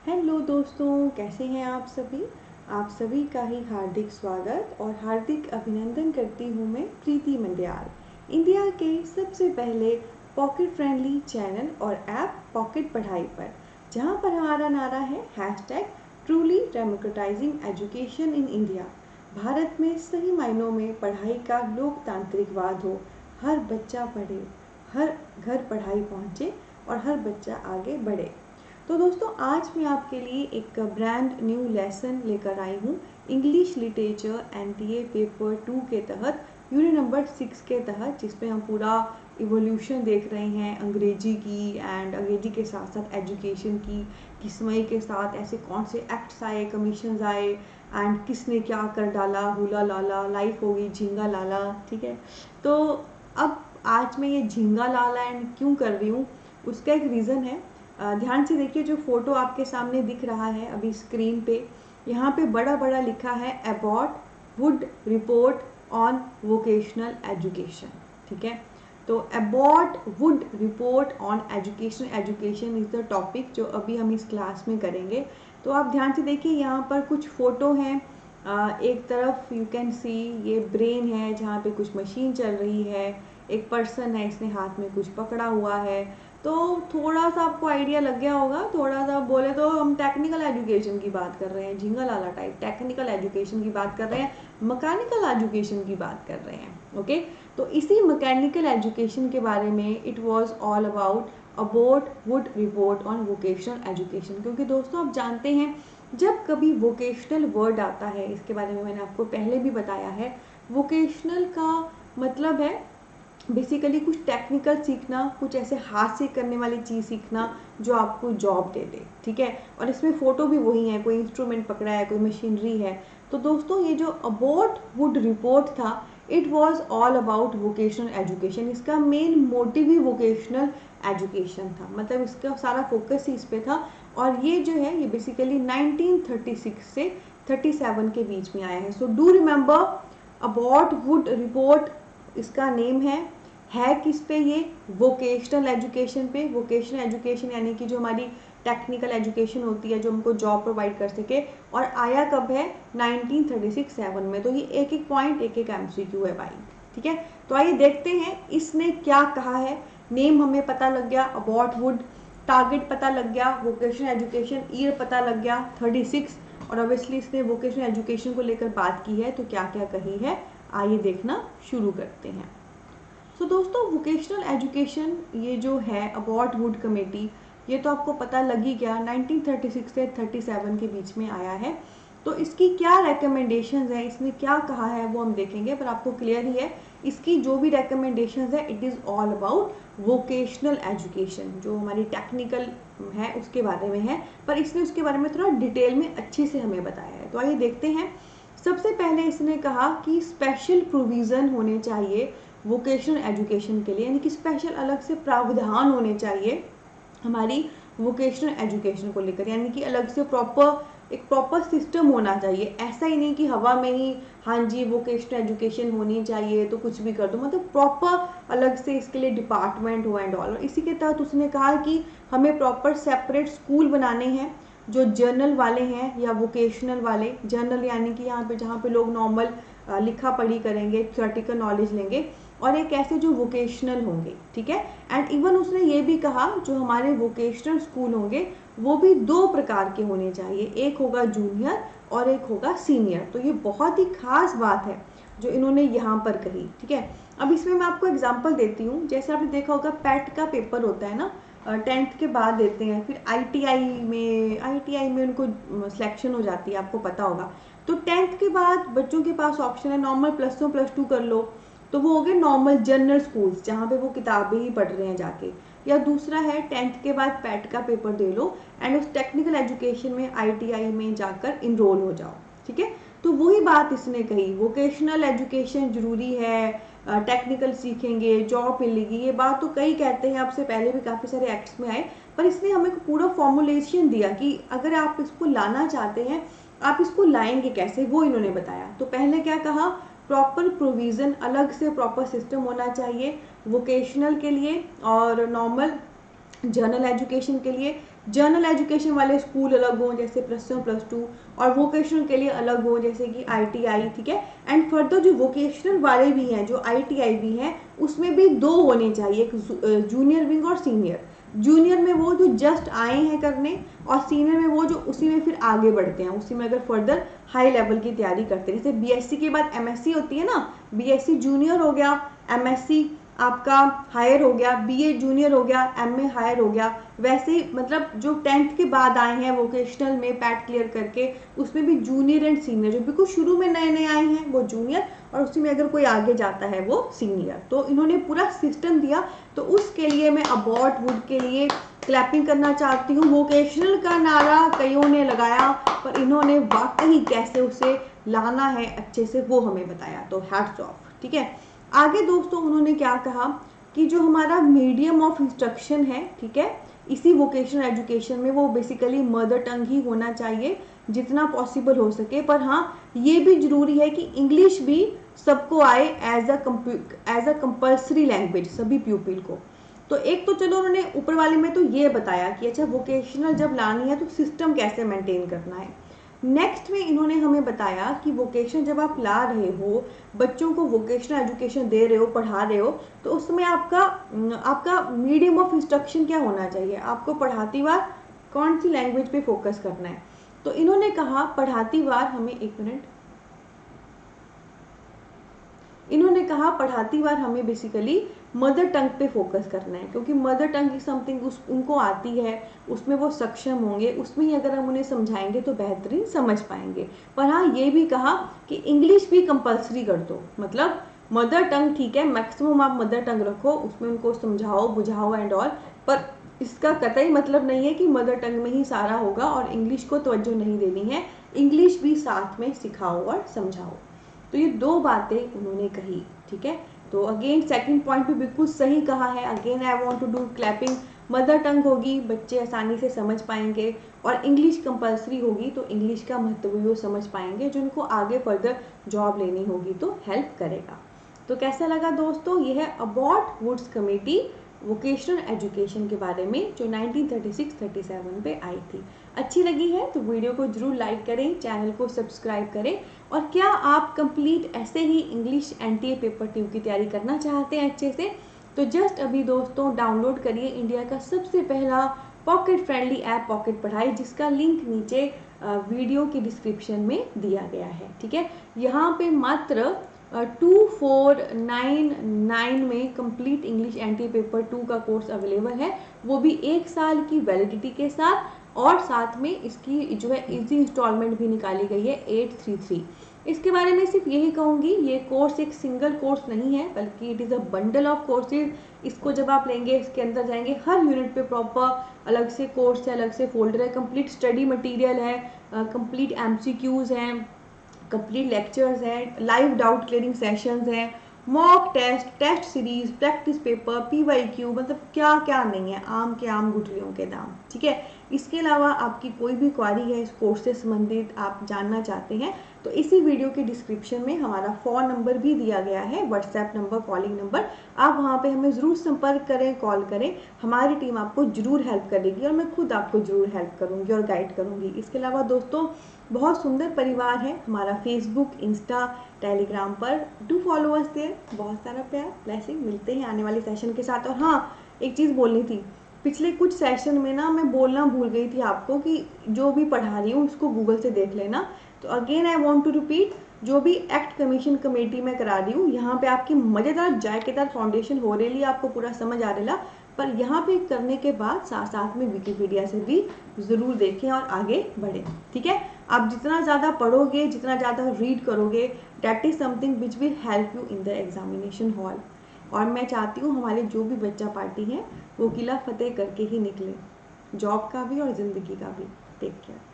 Hello दोस्तों, कैसे हैं आप सभी। आप सभी का ही हार्दिक स्वागत और हार्दिक अभिनंदन करती हूँ मैं प्रीति मंडियाल इंडिया के सबसे पहले पॉकेट फ्रेंडली चैनल और ऐप पॉकेट पढ़ाई पर, जहाँ पर हमारा नारा है #truly democratizing education in India. Bharat में सही मायनों में पढ़ाई का लोकतांत्रिकवाद हो, हर बच्चा पढ़े, हर घर पढ़ाई पहुँचे और हर बच्चा आगे बढ़े। तो दोस्तों, आज मैं आपके लिए एक ब्रांड न्यू लेसन लेकर आई हूँ इंग्लिश लिटरेचर एनटीए पेपर 2 के तहत, यूनिट नंबर 6 के तहत, जिसमें हम पूरा इवोल्यूशन देख रहे हैं अंग्रेजी की, एंड अंग्रेजी के साथ साथ एजुकेशन की, किस समय के साथ ऐसे कौन से एक्ट्स आए, कमीशन आए, एंड किसने क्या कर डाला, हुला लाला, लाइफ हो गई झिंगा लाला। ठीक है, तो अब आज मैं ये झिंगा लाला एंड क्यों कर रही हूँ, उसका एक रीज़न है। ध्यान से देखिए, जो फोटो आपके सामने दिख रहा है अभी स्क्रीन पे, यहाँ पे बड़ा बड़ा लिखा है about would report on vocational education. ठीक है, तो about would report on education, education is the topic जो अभी हम इस क्लास में करेंगे। तो आप ध्यान से देखिए, यहाँ पर कुछ फोटो हैं। एक तरफ यू कैन सी ये ब्रेन है जहाँ पे कुछ मशीन चल रही है, एक पर्सन है, इसने हाथ में कुछ पकड़ा हुआ है। तो थोड़ा सा आपको आइडिया लग गया होगा, थोड़ा सा बोले तो हम टेक्निकल एजुकेशन की बात कर रहे हैं, झिंगा लाला टाइप टेक्निकल एजुकेशन की बात कर रहे हैं, मैकेनिकल एजुकेशन की बात कर रहे हैं। ओके, तो इसी मैकेनिकल एजुकेशन के बारे में it was all about would report on vocational education. क्योंकि दोस्तों, आप जानते हैं जब कभी वोकेशनल वर्ड आता है, इसके बारे में मैंने आपको पहले भी बताया है, वोकेशनल का मतलब है बेसिकली कुछ टेक्निकल सीखना, कुछ ऐसे हाथ से करने वाली चीज़ सीखना जो आपको जॉब दे दे। ठीक है, और इसमें फ़ोटो भी वही है, कोई इंस्ट्रूमेंट पकड़ा है, कोई मशीनरी है। तो दोस्तों, ये जो अबाउट वुड रिपोर्ट था, it was all about vocational education. इसका मेन मोटिव ही वोकेशनल एजुकेशन था, मतलब इसका सारा फोकस ही इस पे था। और ये जो है, ये बेसिकली 1936 से 37 के बीच में आया है। So do remember about would report, इसका नेम है किस पे, ये वोकेशनल एजुकेशन पे। वोकेशनल एजुकेशन यानी कि जो हमारी टेक्निकल एजुकेशन होती है, जो हमको जॉब प्रोवाइड कर सके। और आया कब है, 1936-7 में। तो ये एक एक पॉइंट, एक एक एमसीक्यू है भाई। ठीक है, तो आइए देखते हैं इसने क्या कहा है। नेम हमें पता लग गया अबाउट वुड, टारगेट पता लग गया, वोकेशनल एजुकेशन ईयर पता लग गया 36, और ऑब्वियसली इसने वोकेशनल एजुकेशन को लेकर बात की है, तो क्या क्या कही है आइए देखना शुरू करते हैं। तो दोस्तों, वोकेशनल एजुकेशन ये जो है अबाउट वुड कमेटी, ये तो आपको पता लग ही गया 1936 से 37 के बीच में आया है। तो इसकी क्या रिकमेंडेशंस है, इसने क्या कहा है वो हम देखेंगे, पर आपको क्लियर ही है इसकी जो भी रिकमेंडेशंस है, it is all about vocational education. जो हमारी टेक्निकल है उसके बारे में है, पर इसने उसके बारे में थोड़ा डिटेल में अच्छे से हमें बताया है। तो आइए देखते हैं। सबसे पहले इसने कहा कि स्पेशल प्रोविज़न होने चाहिए वोकेशनल एजुकेशन के लिए, यानी कि स्पेशल अलग से प्रावधान होने चाहिए हमारी वोकेशनल एजुकेशन को लेकर, यानी कि अलग से एक प्रॉपर सिस्टम होना चाहिए। ऐसा ही नहीं कि हवा में ही हाँ जी वोकेशनल एजुकेशन होनी चाहिए तो कुछ भी कर दो, मतलब प्रॉपर अलग से इसके लिए डिपार्टमेंट हो एंड ऑल। और इसी के तहत उसने कहा कि हमें प्रॉपर सेपरेट स्कूल बनाने हैं, जो जर्नल वाले हैं या वोकेशनल वाले। जर्नल यानी कि यहाँ पे जहाँ पे लोग नॉर्मल लिखा पढ़ी करेंगे, थियोरेटिकल नॉलेज लेंगे, और एक ऐसे जो वोकेशनल होंगे। ठीक है, एंड इवन उसने ये भी कहा जो हमारे वोकेशनल स्कूल होंगे वो भी 2 प्रकार के होने चाहिए, एक होगा जूनियर और एक होगा सीनियर। तो ये बहुत ही खास बात है जो इन्होंने यहाँ पर कही। ठीक है, अब इसमें मैं आपको एग्जांपल देती हूँ। जैसे आपने देखा होगा पैट का पेपर होता है ना, 10th के बाद देते हैं, फिर आईटीआई में उनको सिलेक्शन हो जाती है, आपको पता होगा। तो 10th के बाद बच्चों के पास ऑप्शन है नॉर्मल +1 +2 कर लो, तो वो हो गए नॉर्मल जनरल स्कूल्स जहाँ पे वो किताबें ही पढ़ रहे हैं जाके। या दूसरा है 10th के बाद पैट का पेपर दे लो एंड उस टेक्निकल एजुकेशन में आईटीआई में जाकर इनरोल हो जाओ। ठीक है, तो वही बात इसने कही, वोकेशनल एजुकेशन जरूरी है, टेक्निकल सीखेंगे जॉब मिलेगी, ये बात तो कई कहते हैं, आपसे पहले भी काफ़ी सारे एक्ट्स में आए। पर इसने हमें पूरा फॉर्मुलेशन दिया कि अगर आप इसको लाना चाहते हैं आप इसको लाएंगे कैसे, वो इन्होंने बताया। तो पहले क्या कहा, प्रॉपर प्रोविज़न, अलग से प्रॉपर सिस्टम होना चाहिए वोकेशनल के लिए और नॉर्मल जनरल एजुकेशन के लिए। जनरल एजुकेशन वाले स्कूल अलग हों जैसे +1 +2, और वोकेशनल के लिए अलग हो जैसे कि ITI, ठीक है। एंड फर्दर जो वोकेशनल वाले भी हैं, जो ITI भी हैं, उसमें भी 2 होने चाहिए, एक जूनियर विंग और सीनियर। जूनियर में वो जो जस्ट आए हैं करने, और सीनियर में वो जो उसी में फिर आगे बढ़ते हैं, उसी में अगर फर्दर हाई लेवल की तैयारी करते हैं। जैसे BSc के बाद MSc होती है ना, BSc जूनियर हो गया, MSc आपका हायर हो गया, BA जूनियर हो गया, MA हायर हो गया। वैसे ही मतलब जो 10th के बाद आए हैं वोकेशनल में पैट क्लियर करके, उसमें भी जूनियर एंड सीनियर, जो बिल्कुल शुरू में नए नए आए हैं वो जूनियर, और उसी में अगर कोई आगे जाता है वो सीनियर। तो इन्होंने पूरा सिस्टम दिया, तो उसके लिए मैं अबॉट वुड के लिए क्लैपिंग करना चाहती हूँ। वोकेशनल का नारा कईयों ने लगाया, पर इन्होंने वाकई कैसे उसे लाना है अच्छे से वो हमें बताया, तो हैट्स ऑफ, ठीक है। आगे दोस्तों उन्होंने क्या कहा कि जो हमारा मीडियम ऑफ इंस्ट्रक्शन है, ठीक है, इसी वोकेशनल एजुकेशन में, वो बेसिकली मदर टंग ही होना चाहिए जितना पॉसिबल हो सके। पर हाँ, ये भी जरूरी है कि इंग्लिश भी सबको आए एज अ कंपल्सरी लैंग्वेज सभी प्यूपिल को। तो एक तो चलो उन्होंने ऊपर वाले में तो ये बताया कि अच्छा वोकेशनल जब लानी है तो सिस्टम कैसे मेंटेन करना है। नेक्स्ट में इन्होंने हमें बताया कि वोकेशन जब आप ला रहे हो, बच्चों को वोकेशनल एजुकेशन दे रहे हो, पढ़ा रहे हो, तो उसमें आपका मीडियम ऑफ इंस्ट्रक्शन क्या होना चाहिए, आपको पढ़ाती बार कौन सी लैंग्वेज पे फोकस करना है। तो इन्होंने कहा पढ़ाती बार हमें, एक मिनट, इन्होंने कहा पढ़ाती बार हमें बेसिकली मदर टंग पे फोकस करना है, क्योंकि मदर टंग इज समथिंग उनको आती है, उसमें वो सक्षम होंगे, उसमें ही अगर हम उन्हें समझाएंगे तो बेहतरीन समझ पाएंगे। पर हाँ, ये भी कहा कि इंग्लिश भी कंपलसरी कर दो, मतलब मदर टंग ठीक है, मैक्सिमम आप मदर टंग रखो, उसमें उनको समझाओ बुझाओ एंड ऑल, पर इसका कतई मतलब नहीं है कि मदर टंग में ही सारा होगा और इंग्लिश को तवज्जो नहीं देनी है, इंग्लिश भी साथ में सिखाओ और समझाओ। तो ये 2 बातें उन्होंने कही, ठीक है। तो अगेन सेकंड पॉइंट भी बिल्कुल सही कहा है, again I want to do clapping. Mother tongue होगी, बच्चे आसानी से समझ पाएंगे, और इंग्लिश कंपलसरी होगी तो इंग्लिश का महत्व भी वो समझ पाएंगे, जो उनको आगे फर्दर जॉब लेनी होगी तो हेल्प करेगा। तो कैसा लगा दोस्तों, यह है Abbott Woods committee vocational education के बारे में, जो 1936-37 पे आई थी। अच्छी लगी है तो वीडियो को जरूर लाइक करें, चैनल को सब्सक्राइब करें। और क्या आप कंप्लीट ऐसे ही इंग्लिश NTA पेपर 2 की तैयारी करना चाहते हैं अच्छे से, तो जस्ट अभी दोस्तों डाउनलोड करिए इंडिया का सबसे पहला पॉकेट फ्रेंडली ऐप पॉकेट पढ़ाई, जिसका लिंक नीचे वीडियो की डिस्क्रिप्शन में दिया गया है, ठीक है। यहाँ पे मात्र 2499 में कंप्लीट इंग्लिश NTA पेपर 2 का कोर्स अवेलेबल है, वो भी 1 साल की वैलिडिटी के साथ, और साथ में इसकी जो है इजी इंस्टॉलमेंट भी निकाली गई है 833। इसके बारे में सिर्फ यही कहूँगी, ये कोर्स एक सिंगल कोर्स नहीं है, बल्कि it is a bundle of courses. इसको जब आप लेंगे, इसके अंदर जाएंगे, हर यूनिट पे प्रॉपर अलग से कोर्स है, अलग से फोल्डर है, कंप्लीट स्टडी मटेरियल है, कंप्लीट MCQs हैं, कंप्लीट लेक्चर्स हैं, लाइव डाउट क्लियरिंग सेशंस हैं, mock test, test series, practice paper, PYQ, मतलब क्या क्या नहीं है, आम के आम गुठलियों के दाम, ठीक है। इसके अलावा आपकी कोई भी क्वारी है इस कोर्स से संबंधित, आप जानना चाहते हैं, तो इसी वीडियो के डिस्क्रिप्शन में हमारा फ़ोन नंबर भी दिया गया है, व्हाट्सएप नंबर, कॉलिंग नंबर, आप वहाँ पे हमें ज़रूर संपर्क करें, कॉल करें, हमारी टीम आपको ज़रूर हेल्प करेगी, और मैं खुद आपको ज़रूर हेल्प करूँगी और गाइड करूँगी। इसके अलावा दोस्तों बहुत सुंदर परिवार है हमारा फेसबुक, इंस्टा, टेलीग्राम पर, डू फॉलो अस देयर। बहुत सारा प्यार, ब्लेसिंग, मिलते हैं आने वाले सेशन के साथ। और हाँ, एक चीज़ बोलनी थी, पिछले कुछ सेशन में ना मैं बोलना भूल गई थी आपको कि जो भी पढ़ा रही हूँ उसको गूगल से देख लेना। तो again I want to repeat, जो भी एक्ट कमीशन कमेटी में करा रही हूँ, यहाँ पे आपकी मज़ेदार जायकेदार फाउंडेशन हो रही है, आपको पूरा समझ आ रहा, पर यहाँ पे करने के बाद साथ साथ में विकिपीडिया से भी ज़रूर देखें और आगे बढ़ें, ठीक है। आप जितना ज़्यादा पढ़ोगे, जितना ज़्यादा रीड करोगे, that is something which will help you in the examination hall. और मैं चाहती हूँ हमारे जो भी बच्चा पार्टी हैं वो किला फतेह करके ही निकले, जॉब का भी और ज़िंदगी का भी। Take care.